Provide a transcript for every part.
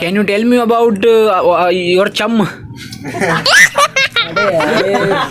Can you tell me about your chum?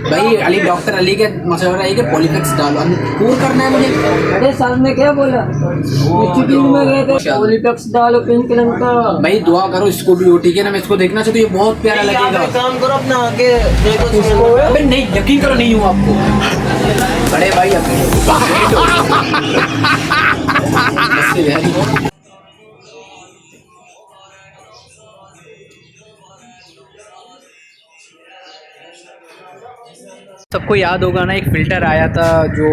भाई Ali doctor Ali के मशवरा है कि पॉलीफिक्स डालो, पूर करना है मुझे। अरे सर ने क्या बोला, मीटिंग में गए थे, पॉलीप्लेक्स डालो पिंक रंग का। भाई दुआ करो इसको भी हो, ठीक है ना, मैं इसको देखना चाहता हूँ, ये बहुत प्यारा लगेगा। काम करो अपना आगे देखो अबे नहीं, यकीन करो नहीं हूँ आपको बड़े भाई अपने सबको याद होगा ना, एक फ़िल्टर आया था जो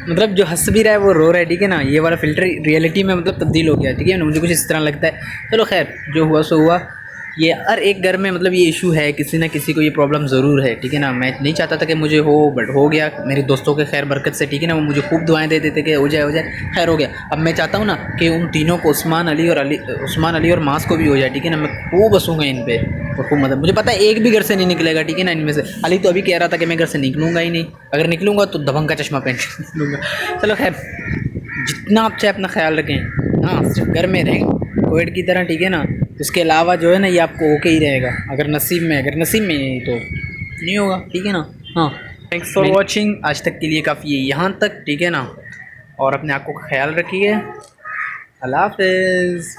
मतलब जो हंस भी रहा है वो रो रहा है, ठीक है ना। ये वाला फ़िल्टर रियलिटी में मतलब तब्दील हो गया, ठीक है ना, मुझे कुछ इस तरह लगता है। चलो खैर जो हुआ सो हुआ। ये हर एक घर में मतलब ये इशू है, किसी ना किसी को ये प्रॉब्लम ज़रूर है, ठीक है ना। मैं नहीं चाहता था कि मुझे हो, बट हो गया मेरे दोस्तों के खैर बरकत से, ठीक है ना। वो मुझे खूब दुआएं देते थे कि हो जाए हो जाए, खैर हो गया। अब मैं चाहता हूँ ना कि उन तीनों को, उस्मान अली और मास को भी हो जाए, ठीक है ना। मैं खूब हंसूँगा इन पे और खूब मतलब, मुझे पता है एक भी घर से नहीं निकलेगा, ठीक है ना, इनमें से। अली तो अभी कह रहा था कि मैं घर से निकलूँगा ही नहीं, अगर निकलूँगा तो दबंग का चश्मा पहन के निकलूँगा। चलो खैर, जितना आप चाहे अपना ख्याल रखें, हाँ सिर्फ घर में रहें कोविड की तरह, ठीक है ना। उसके अलावा जो है ना ये आपको ओके ही रहेगा, अगर नसीब में नहीं तो नहीं होगा, ठीक है ना। हाँ, थैंक्स फॉर वॉचिंग, आज तक के लिए काफ़ी है यहाँ तक, ठीक है ना। और अपने आँखों का ख्याल रखिए, अल्लाह हाफ़िज़।